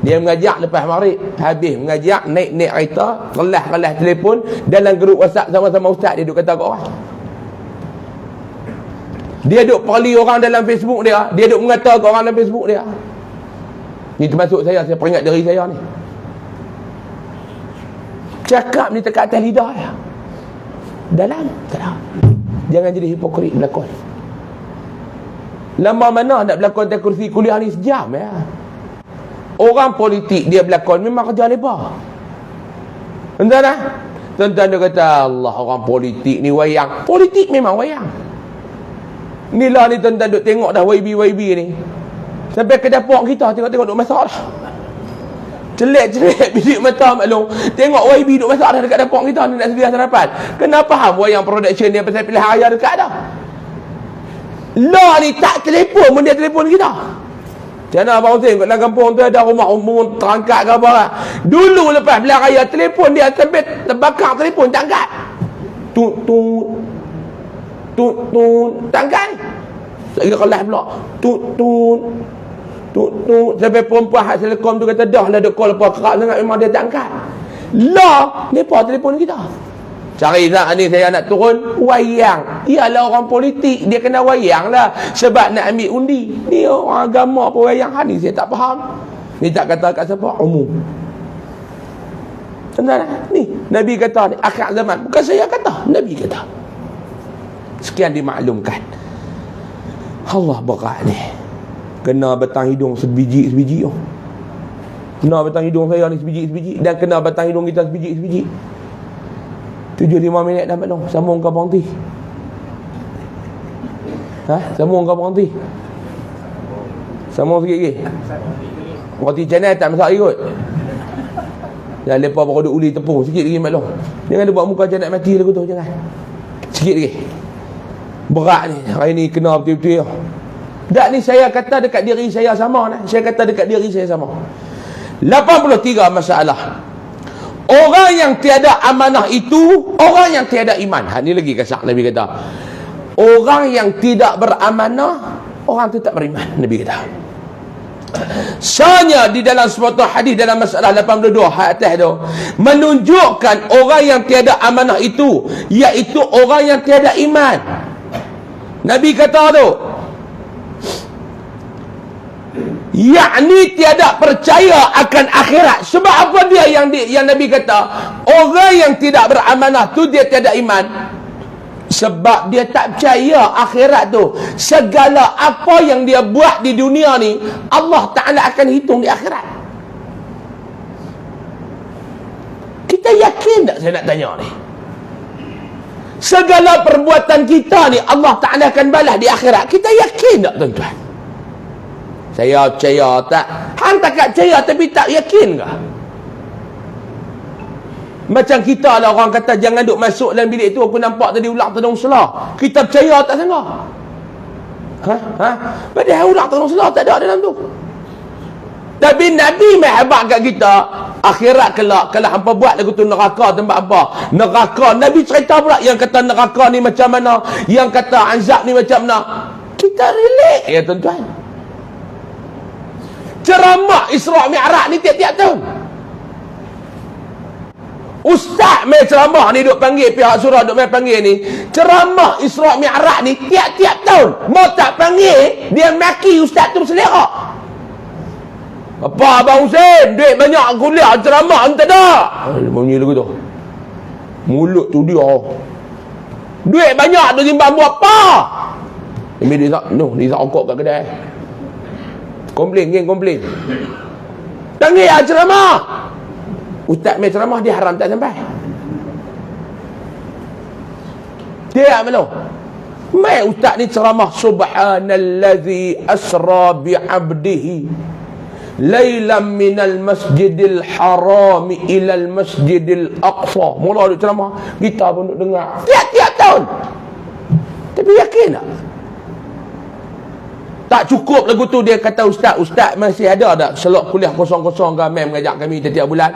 Dia mengajak lepas maghrib, habis mengajak naik kereta, kelas telefon, dalam grup WhatsApp sama-sama ustaz dia duk kata kat orang. Dia duk perli orang dalam Facebook dia. Dia duk mengata ke orang dalam Facebook dia. Ni termasuk saya peringat diri saya ni. Cakap ni dekat atas lidah ya. Dalam tak ada. Jangan jadi hipokrit berlakon. Lama mana nak berlakon atas kursi kuliah ni sejam ya. Orang politik dia berlakon memang kerja lebar. Entah dah. Tuan-tuan dia kata Allah, orang politik ni wayang. Politik memang wayang. Inilah ni tuan-tuan duk tengok dah YB ni. Sampai ke dapur kita tengok duk masak dah. Celik bidik mata maklum. Tengok YB duk masak dah dekat dapur kita ni nak sedia sarapan. Kena faham wayang production dia pasal pilihan raya dekat dah. Lah ni tak telefon pun dia telefon kita. Macam mana Abang Hussein kat dalam kampung tu ada rumah umum terangkat ke apa lah. Dulu lepas pilihan raya telefon dia sampai terbakar telefon tak angkat. Tut tak angkat ni. Saya kelas pula. Tut sampai perempuan hak Telekom tu kata dah lah duk call apa kerak sangat memang dia tak angkat. Lah depa telefon kita. Cari tak ni saya nak turun wayang. Ialah orang politik dia kena wayang lah sebab nak ambil undi. Ni orang agama apa wayang ni saya tak faham. Ni tak kata kat siapa umum. Benar ni Nabi kata ni akhir zaman. Bukan saya kata, Nabi kata. Sekian dimaklumkan. Allah berat ni. Kena batang hidung sebiji-sebiji. Kena batang hidung saya ni sebiji-sebiji dan kena batang hidung kita sebiji-sebiji. 75 minit dah maklum. Sambung ke berhenti? Sambung ke berhenti? Sambung sikit lagi. Berhenti channel tak masak ikut. Jangan lepas baru duk uli tepung. Sikit lagi maklum. Jangan dia buat muka macam nak mati lagu tu. Jangan. Sikit lagi. Berat ni. Hari ni kena betul-betul. Tak ni saya kata dekat diri saya sama. Saya kata dekat diri saya sama. 83 masalah. Orang yang tiada amanah itu orang yang tiada iman. Ni lagi kasar Nabi kata. Orang yang tidak beramanah, orang itu tak beriman. Nabi kata. Soalnya di dalam suatu hadis dalam masalah 82 hak atas tu menunjukkan orang yang tiada amanah itu iaitu orang yang tiada iman. Nabi kata tu, yakni tiada percaya akan akhirat. Sebab apa dia yang Nabi kata orang yang tidak beramanah tu dia tiada iman? Sebab dia tak percaya akhirat tu. Segala apa yang dia buat di dunia ni Allah Ta'ala akan hitung di akhirat. Kita yakin tak saya nak tanya ni? Segala perbuatan kita ni Allah Ta'ala akan balas di akhirat. Kita yakin tak tuan-tuan? Saya percaya tak? Hang tak percaya tapi tak yakin ke? Macam kita lah orang kata jangan duk masuk dalam bilik tu. Aku nampak tadi ular tendung selah. Kita percaya tak sangka? Padahal ular tendung selah tak ada dalam tu. Tapi Nabi menghabak kat kita akhirat kelak kalau hampa buat lagu tu neraka tempat apa? Neraka. Nabi cerita pula yang kata neraka ni macam mana, yang kata azab ni macam mana. Kita relate ya tuan-tuan. Ceramah Isra' Mi'raj ni tiap-tiap tahun. Ustaz main ceramah ni duk panggil pihak surah duk main panggil ni. Ceramah Isra' Mi'raj ni tiap-tiap tahun. Mau tak panggil, dia maki ustaz tu berselera. Apa Abang Hussein? Duit banyak kuliah ceramah entah dah. Bunyi lagu tu. Mulut tu dia. Duit banyak tu simpan buat apa? Ini dia tak ongkok kat kedai. Komplain. Panggil ceramah. Ustaz main ceramah dia haram tak sampai. Dia malu. Mai ustaz ni ceramah subhanallazi asra bi 'abdihi lailan minal masjidil haram ila al masjidil aqsa. Mula dia ceramah, kita pun duk dengar tiap-tiap tahun. Tapi yakin tak? Tak cukup lagu tu dia kata ustaz masih ada tak selok kuliah kosong-kosong ke mem mengajak kami setiap bulan.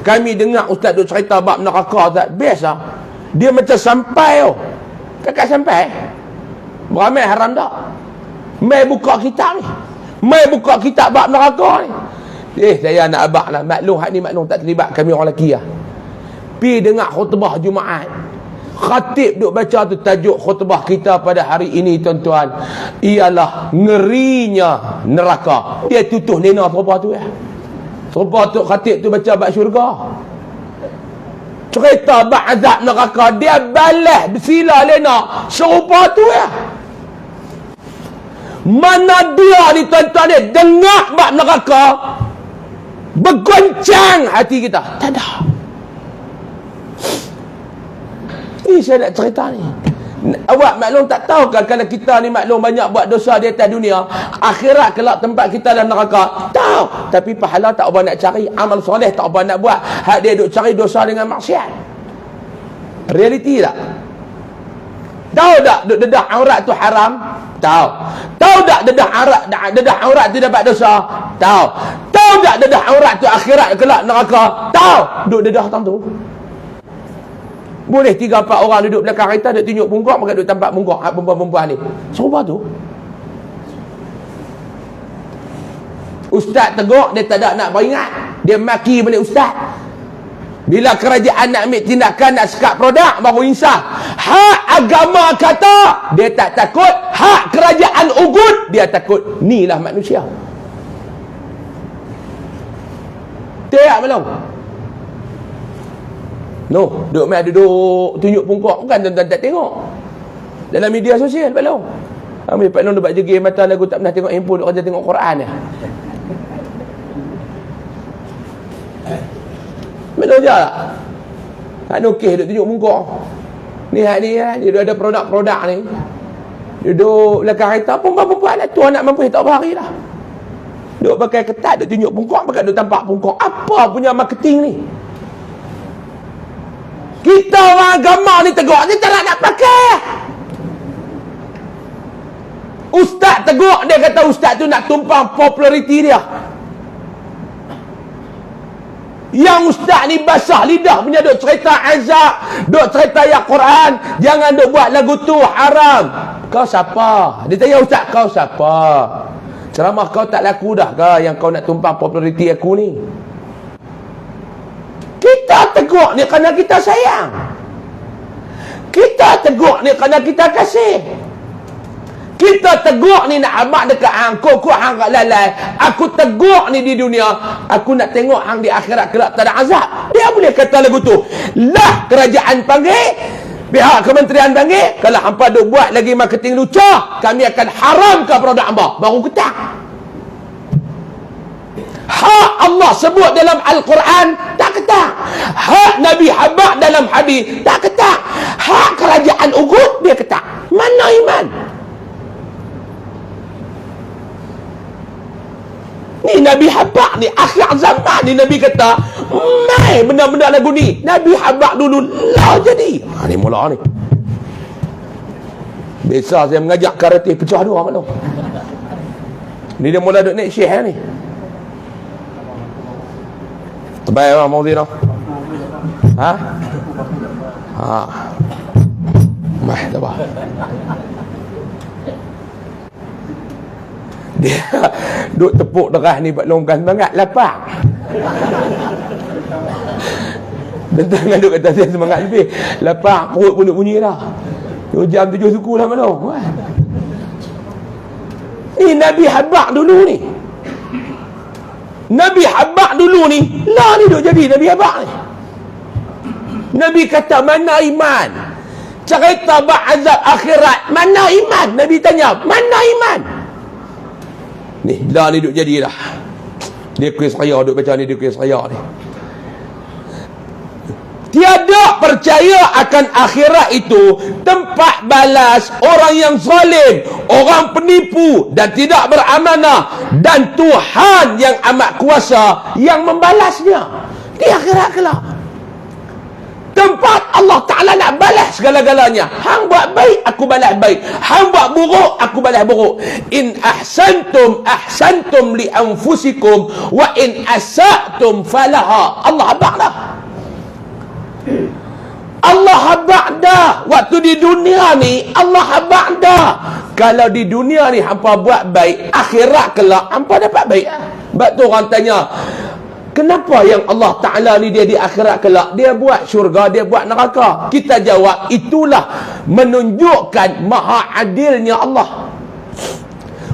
Kami dengar ustaz duk cerita bab neraka tak best lah. Dia macam sampai oh. Kakak sampai. Beramai haram tak? Mai buka kitab ni. Mai buka kitab bab neraka ni. Saya nak abang lah maklum hak ni maklum tak terlibat kami orang lelaki lah. Pi dengar khutbah Jumaat. Khatib duk baca tu, tajuk khutbah kita pada hari ini tuan-tuan, ialah ngerinya neraka. Dia tutuh lena serupa tu ya. Serupa tu khatib tu baca bab syurga, cerita bab azab neraka, dia balas bersila lena serupa tu ya. Mana dia ni tuan-tuan ni dengar bab neraka bergoncang hati kita? Tak ada. Ini saya nak cerita ni. Awak maklum tak tahu kan, kalau kita ni maklum banyak buat dosa di atas dunia, akhirat kelak tempat kita dalam neraka? Tahu. Tapi pahala tak apa nak cari, amal soleh tak apa nak buat. Hak dia duk cari dosa dengan maksiat. Realiti tak? Tahu tak duk dedah aurat tu haram? Tahu. Tahu tak dedah aurat tu dapat dosa? Tahu. Tahu tak dedah aurat tu akhirat kelak neraka? Tahu. Duk dedah tang tu. Boleh 3-4 orang duduk belakang kereta, duk tunjuk pungkok, maka duk tampak pungkok perempuan ni. Serupa tu. Ustaz tegur, dia tak ada nak beringat. Dia maki balik ustaz. Bila kerajaan nak ambil tindakan, nak sekat produk, baru insaf. Hak agama kata, dia tak takut. Hak kerajaan ugut, dia takut. Inilah manusia. Tak belum? No, duduk tunjuk pungkok. Bukan tuan-tuan tak tengok dalam media sosial. Pak Long ambil Pak Long duduk jegir mata lagu, tak pernah tengok handphone, duduk kerja tengok Quran ya. Betul je tak? Tak nukih duduk tunjuk pungkok ni. Hak ni ya, dia ada produk-produk ni, duduk belakang kereta. Perempuan lah tu, anak mampu tak berhari lah, duduk pakai ketat, duduk tunjuk pungkok, pakai duduk tampak pungkok. Apa punya marketing ni? Kita orang agama ni tegur, ni tak nak pakai. Ustaz tegur, dia kata ustaz tu nak tumpang populariti dia. Yang ustaz ni basah lidah punya, duk cerita azab, duk cerita ayat Quran, jangan duk buat lagu tu haram. Kau siapa? Dia tanya ustaz, kau siapa? Ceramah kau tak laku dah ke yang kau nak tumpang populariti aku ni? Kita tegur ni kerana kita sayang. Kita tegur ni kerana kita kasih. Kita tegur ni nak amak dekat hang, kok hang kat lalai. Aku tegur ni di dunia, aku nak tengok hang di akhirat kelak tak ada azab. Dia boleh kata lagu tu. Lah kerajaan panggil, pihak kementerian panggil, kalau hampa duk buat lagi marketing lucu, kami akan haramkan produk hamba. Baru ketak. Hak Allah sebut dalam Al-Quran, tak ketak. Hak Nabi habaq dalam hadis, tak ketak. Hak kerajaan ugut, dia ketak. Mana iman? Ni Nabi habaq ni, akhir zaman ni Nabi kata, mai benda-benda lagu ni. Nabi habaq dulu, lah jadi. Ni mula ni. Biasa saya mengajak karate pecah dua maklum. Ni dia mula duk naik syekh ni. Terbaik lah Maudhi no? Ha? Ha. Mah, tak apa. Dia duk tepuk derah ni Pak Long, bukan semangat, lapar. Dan tangan duk kata saya semangat lebih. Lapar, perut pun duk bunyi dah. Jam 7 suku lah Pak Long. Ni Nabi habaq dulu ni. Nabi habaq dulu ni, lah ni duk jadi Nabi habaq ni. Nabi kata mana iman? Cerita bab azab akhirat, mana iman? Nabi tanya, mana iman? Ni, lah ni duk jadi dah. Dia kuis raya, duk baca ni, dia kuis raya ni. Tiada percaya akan akhirat itu tempat balas orang yang zalim, orang penipu dan tidak beramanah, dan Tuhan yang amat kuasa yang membalasnya di akhirat kelak. Tempat Allah Ta'ala nak balas segala-galanya. Hang buat baik, aku balas baik. Hang buat buruk, aku balas buruk. In ahsantum, ahsantum li anfusikum, wa in asa'tum falaha. Allah habaq dah. Allah habaq dah. Waktu di dunia ni, Allah habaq dah. Kalau di dunia ni hampa buat baik, akhirat kelak hampa dapat baik. Sebab tu orang tanya, Kenapa yang Allah Ta'ala ni dia di akhirat kelak? Dia buat syurga, dia buat neraka. Kita jawab, itulah menunjukkan maha adilnya Allah.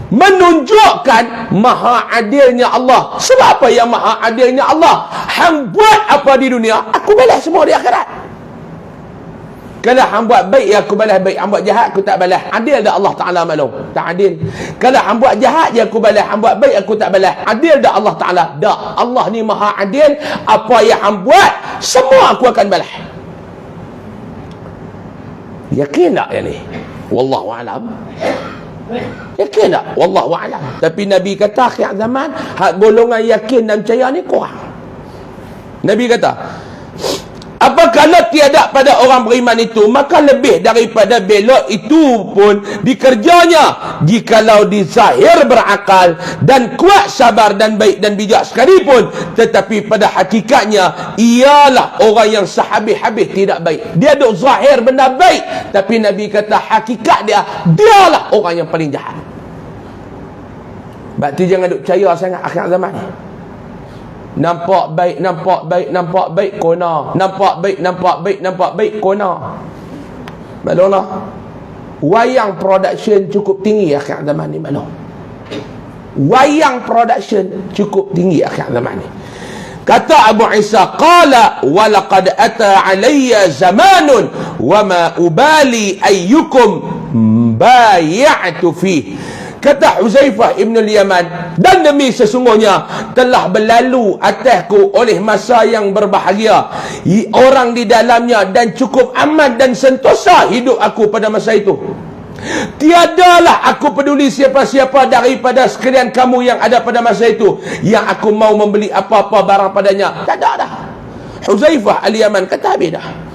Menunjukkan maha adilnya Allah. Sebab apa yang maha adilnya Allah? Hang buat apa di dunia, aku balas semua di akhirat. Kalau hang buat baik, aku balas baik. Hang buat jahat, aku tak balas. Adil dah Allah Ta'ala maklum? Tak adil. Kalau hang buat jahat je aku balas, hang buat baik aku tak balas. Adil dah Allah Ta'ala? Tak. Allah ni maha adil. Apa yang hang buat, semua aku akan balas. Yakin tak yang ni? Wallahualam. Yakin tak? Wallahualam. Tapi Nabi kata akhir zaman, hak golongan yakin dan percaya ni kurang. Nabi kata, apa kalau tiada pada orang beriman itu, maka lebih daripada belok itu pun dikerjanya, jikalau di zahir berakal dan kuat sabar dan baik dan bijak sekalipun, tetapi pada hakikatnya ialah orang yang sehabis-habis tidak baik. Dia duk zahir benda baik, tapi Nabi kata hakikat dia, dialah orang yang paling jahat. Sebab tu jangan duk percaya sangat akhir zaman ni. Nampak baik, nampak baik, nampak baik, kona. Nampak baik, nampak baik, nampak baik, kona. Maklumlah, wayang production cukup tinggi akhir zaman ni, maklum. Wayang production cukup tinggi akhir zaman ni. Kata Abu Isa, qala walaqad ata alayya zamanun wama ubali ayyukum bay'atu fi. Kata Huzaifah Ibn al-Yaman, dan demi sesungguhnya telah berlalu atasku oleh masa yang berbahagia orang di dalamnya, dan cukup aman dan sentosa hidup aku pada masa itu. Tiadalah aku peduli siapa-siapa daripada sekalian kamu yang ada pada masa itu yang aku mau membeli apa-apa barang padanya. Tak ada dah. Huzaifah al-Yaman kata habis dah.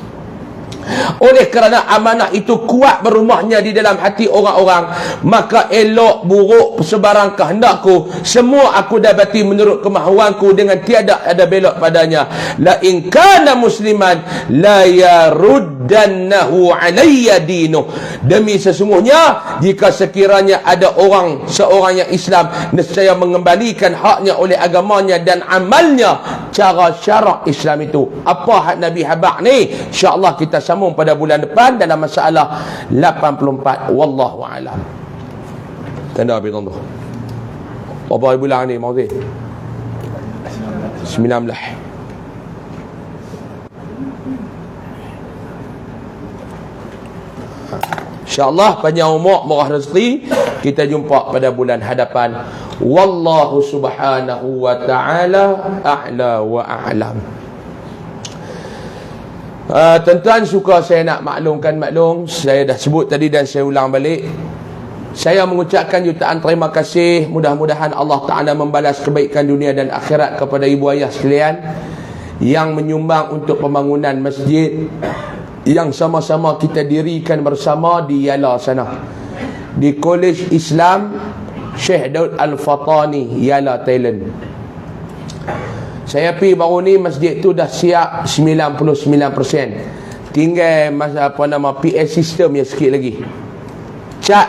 Oleh kerana amanah itu kuat berumahnya di dalam hati orang-orang, maka elok buruk sebarang kehendakku semua aku dapati menurut kemahuanku dengan tiada ada belok padanya. La in kana musliman la yaruddannahu alayya dinu. Demi sesungguhnya jika sekiranya ada seorang yang Islam, nescaya mengembalikan haknya oleh agamanya dan amalnya cara syarak Islam itu. Apa hak Nabi habaq ni? InsyaAllah kita sambung pada bulan depan dalam masalah 84. Wallahu a'lam. Tanda habis tuan tu. Berapa bulan ni Mauzi? 19. InsyaAllah panjang umur, murah rezeki. Kita jumpa pada bulan hadapan. Wallahu subhanahu wa ta'ala a'la wa a'lam. Tuan-tuan, suka saya nak maklum. Saya dah sebut tadi dan saya ulang balik. Saya mengucapkan jutaan terima kasih. Mudah-mudahan Allah Ta'ala membalas kebaikan dunia dan akhirat kepada ibu ayah sekalian yang menyumbang untuk pembangunan masjid yang sama-sama kita dirikan bersama di Yala sana, di Kolej Islam Syekh Daud Al-Fatani, Yala, Thailand. Saya pergi baru ni, masjid tu dah siap 99%. Tinggal PS system yang sikit lagi. Cat